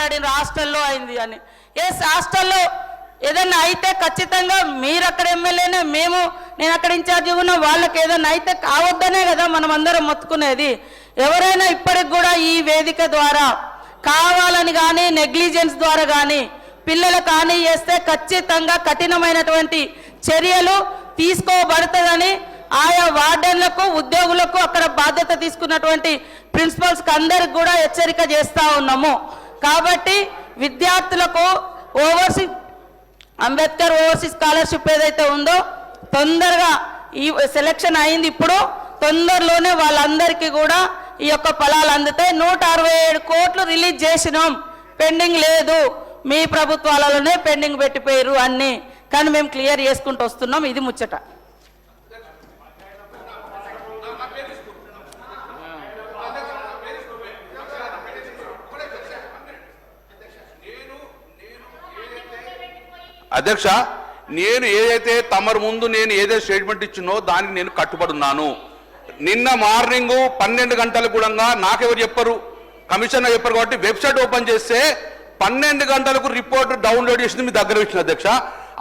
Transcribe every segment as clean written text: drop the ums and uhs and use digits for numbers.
మాట్లాడిన హాస్టల్లో అయింది అని. ఎస్, హాస్టల్లో ఏదన్నా అయితే ఖచ్చితంగా మీరు అక్కడ ఎమ్మెల్యేనే, నేను అక్కడ ఇన్ఛార్జిగా ఉన్న వాళ్ళకి ఏదన్నా అయితే కావద్దనే కదా మనం అందరం మొత్తుకునేది. ఎవరైనా ఇప్పటికి కూడా ఈ వేదిక ద్వారా కావాలని కానీ నెగ్లిజెన్స్ ద్వారా కానీ పిల్లలకు హాని చేస్తే ఖచ్చితంగా కఠినమైనటువంటి చర్యలు తీసుకోబడుతుందని ఆయా వార్డెన్లకు, ఉద్యోగులకు, అక్కడ బాధ్యత తీసుకున్నటువంటి ప్రిన్సిపల్స్కి అందరికి కూడా హెచ్చరిక చేస్తూ ఉన్నాము. కాబట్టి విద్యార్థులకు అంబేద్కర్ ఓవర్సీస్ స్కాలర్షిప్ ఏదైతే ఉందో తొందరగా ఈ సెలక్షన్ అయింది, ఇప్పుడు తొందరలోనే వాళ్ళందరికీ కూడా ఈ యొక్క ఫలాలు అందుతాయి. 167 కోట్లు రిలీజ్ చేసినాం, పెండింగ్ లేదు. మీ ప్రభుత్వాలలోనే పెండింగ్ పెట్టిపోయారు అన్నీ, కానీ మేము క్లియర్ చేసుకుంటూ వస్తున్నాం. ఇది ముచ్చట. అధ్యక్ష, నేను ఏదైతే తమరు ముందు నేను ఏదైతే స్టేట్మెంట్ ఇచ్చినో దానికి నేను కట్టుబడున్నాను. నిన్న మార్నింగ్ 12 గంటలకు కూడా నాకెవరు చెప్పరు, కమిషనర్ చెప్పారు. కాబట్టి వెబ్సైట్ ఓపెన్ చేస్తే 12 గంటలకు రిపోర్ట్ డౌన్లోడ్ చేసింది మీ దగ్గర ఇచ్చిన అధ్యక్ష.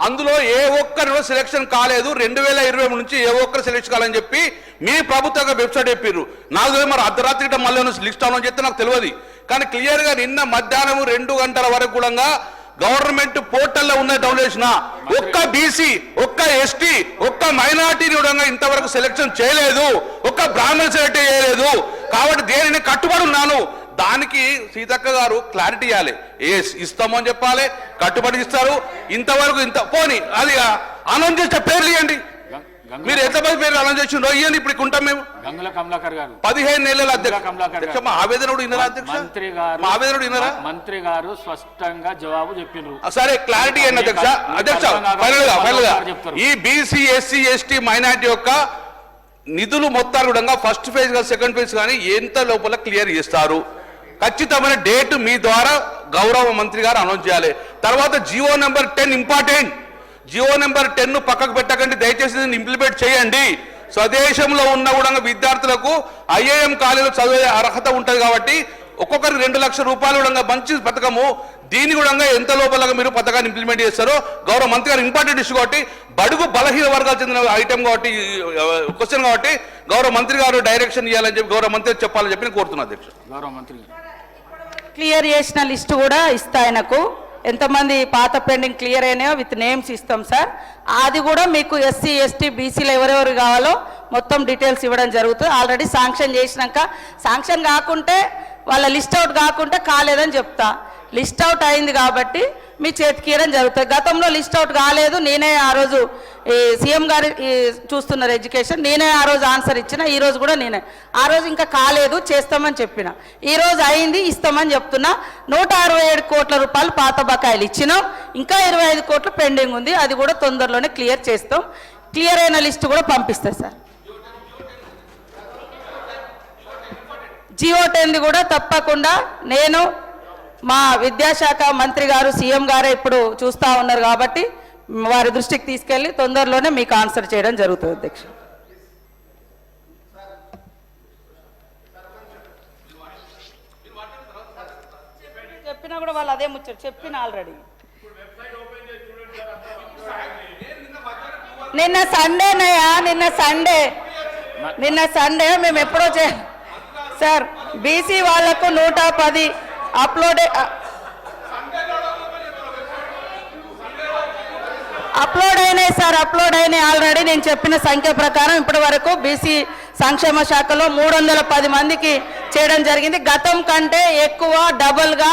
అందులో ఏ ఒక్కరు సెలక్షన్ కాలేదు, 2020 నుంచి ఏ ఒక్కరు సెలెక్షన్ కాలని చెప్పి మీ ప్రభుత్వ వెబ్సైట్ చెప్పారు. నాకు తెలియదు, మరి అర్ధరాత్రి మళ్ళీ లిస్ట్ అవ్వాలని చెప్తే నాకు తెలియదు. కానీ క్లియర్గా నిన్న మధ్యాహ్నం 2 గంటల వరకు కూడా గవర్నమెంట్ పోర్టల్లో ఉన్న డౌన్లోడ్ చేసిన ఒక్క బీసీ, ఒక్క ఎస్టీ, ఒక్క మైనార్టీని కూడా ఇంతవరకు సెలక్షన్ చేయలేదు, ఒక్క బ్రాహ్మణ సెలెక్ట్ చేయలేదు. కాబట్టి దేనిని కట్టుబడి ఉన్నాను. దానికి సీతక్క గారు క్లారిటీ ఇవ్వాలి. ఇస్తామని చెప్పాలి, కట్టుబడి ఇస్తారు. ఇంతవరకు పోనీ అది అనౌన్స్ చేస్తే పేర్లు ఇవ్వండి. మీరు ఎంతమంది పేరు అనౌన్స్ చేసిండో ఇవ్వండి. ఇప్పుడు ఉంటాం మేము. గంగుల కమలాకర్ గారు 15 నెలల అధ్యక్ష. మా ఆవేదన వినరా అధ్యక్ష? మా ఆవేదన వినరా? మంత్రి గారు స్పష్టంగా జవాబు చెప్పినారు. సరే, క్లారిటీ ఏంటి అధ్యక్ష? అధ్యక్ష, ఫైనల్ గా ఈ బీసీ, ఎస్సీ, ఎస్టీ, మైనార్టీ యొక్క నిధులు మొత్తాలు కూడా ఫస్ట్ ఫేజ్ కానీ సెకండ్ ఫేజ్ కానీ ఎంత లోపల క్లియర్ చేస్తారు? ఖచ్చితమైన డేట్ మీ ద్వారా గౌరవ మంత్రి గారు అనౌన్స్ చేయాలి. తర్వాత Jio number 10 important. Jio number 10 పక్కకు పెట్టకండి, దయచేసి దీన్ని ఇంప్లిమెంట్ చేయండి. స్వదేశంలో ఉన్న కూడా విద్యార్థులకు ఐఏఎం కాలేజీలో చదివే అర్హత ఉంటుంది. కాబట్టి ఒక్కొక్కరికి 2 లక్షల రూపాయలు కూడా మంచి పథకము. దీని కూడా ఎంత లోపల మీరు పథకాన్ని ఇంప్లిమెంట్ చేస్తారో గౌరవ మంత్రి గారు ఇంపార్టెంట్ ఇష్యూ కాబట్టి, బడుగు బలహీన వర్గాలు చెందిన ఐటమ్ కాబట్టి, క్వశ్చన్ కాబట్టి గౌరవ మంత్రి గారు డైరెక్షన్ ఇవ్వాలని చెప్పి గౌరవ మంత్రి చెప్పాలని చెప్పి నేను కోరుతున్నాను అధ్యక్ష. గౌరవ మంత్రి క్లియర్ చేసిన లిస్టు కూడా ఇస్తా ఆయనకు. ఎంతమంది పాత పెండింగ్ క్లియర్ అయినాయో విత్ నేమ్స్ ఇస్తాం సార్. అది కూడా మీకు ఎస్సీ, ఎస్టీ, బీసీలు ఎవరెవరు కావాలో మొత్తం డీటెయిల్స్ ఇవ్వడం జరుగుతుంది. ఆల్రెడీ శాంక్షన్ చేసినాక, శాంక్షన్ కాకుంటే వాళ్ళ లిస్ట్ అవుట్ కాకుంటే కాలేదని చెప్తా. లిస్ట్ అవుట్ అయింది కాబట్టి మీ చేతికి ఇవ్వడం జరుగుతుంది. గతంలో లిస్ట్ అవుట్ కాలేదు, నేనే ఆ రోజు సీఎం గారు చూస్తున్నారు ఎడ్యుకేషన్, నేనే ఆ రోజు ఆన్సర్ ఇచ్చిన. ఈరోజు కూడా నేనే, ఆ రోజు ఇంకా కాలేదు చేస్తామని చెప్పిన, ఈరోజు అయింది ఇస్తామని చెప్తున్నా. 167 కోట్ల రూపాయలు పాత బకాయిలు ఇచ్చినాం, ఇంకా 25 కోట్లు పెండింగ్ ఉంది. అది కూడా తొందరలోనే క్లియర్ చేస్తాం. క్లియర్ అయిన లిస్టు కూడా పంపిస్తాం సార్. జియో 10 కూడా తప్పకుండా నేను మా విద్యాశాఖ మంత్రి గారు, సీఎం గారే ఇప్పుడు చూస్తూ ఉన్నారు కాబట్టి వారి దృష్టికి తీసుకెళ్ళి తొందరలోనే మీకు ఆన్సర్ చేయడం జరుగుతుంది అధ్యక్ష. చెప్పినా కూడా వాళ్ళు అదే ముచ్చట చెప్పిన ఆల్రెడీ. నిన్న సండేనయ్యా, నిన్న సండే మేము ఎప్పుడో సార్ బీసీ వాళ్లకు 110 అప్లోడ్ అయినాయి సార్, అప్లోడ్ అయినాయి ఆల్రెడీ. నేను చెప్పిన సంఖ్య ప్రకారం ఇప్పటి వరకు బీసీ సంక్షేమ శాఖలో 310 మందికి చేయడం జరిగింది. గతం కంటే ఎక్కువ డబుల్గా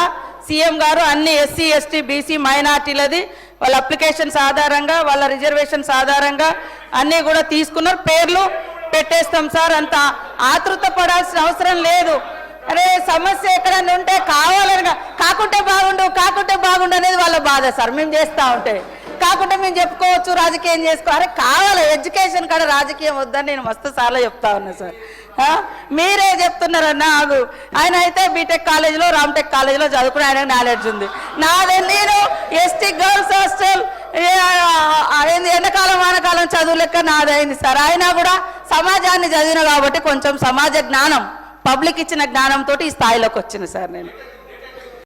సీఎం గారు అన్ని ఎస్సీ, ఎస్టీ, బీసీ, మైనార్టీలది వాళ్ళ అప్లికేషన్స్ ఆధారంగా, వాళ్ళ రిజర్వేషన్స్ ఆధారంగా అన్నీ కూడా తీసుకున్నారు. పేర్లు పెట్టేస్తాం సార్. అంత ఆతృత పడాల్సిన అవసరం లేదు. అరే సమస్య ఎక్కడన్నా ఉంటే కావాలని కాకుంటే బాగుండు అనేది వాళ్ళ బాధ సార్. మేము చేస్తూ ఉంటే కాకుంటే మేము చెప్పుకోవచ్చు, రాజకీయం చేసుకో. అరే కావాలి, ఎడ్యుకేషన్ కాడ రాజకీయం వద్దని నేను మస్తు సార్లు చెప్తా ఉన్నా సార్. మీరే చెప్తున్నారన్న. ఆయన అయితే బీటెక్ కాలేజీలో, రామ్టెక్ కాలేజీలో చదువుకుని ఆయనకు నాలెడ్జ్ ఉంది. నేను ఎస్టీ గర్ల్స్ హాస్టల్ ఎండాకాలం వానకాలం చదువు లెక్క నాదైంది సార్. అయినా కూడా సమాజాన్ని చదివిన కాబట్టి కొంచెం సమాజ జ్ఞానం, పబ్లిక్ ఇచ్చిన జ్ఞానంతో ఈ స్థాయిలోకి వచ్చింది సార్ నేను.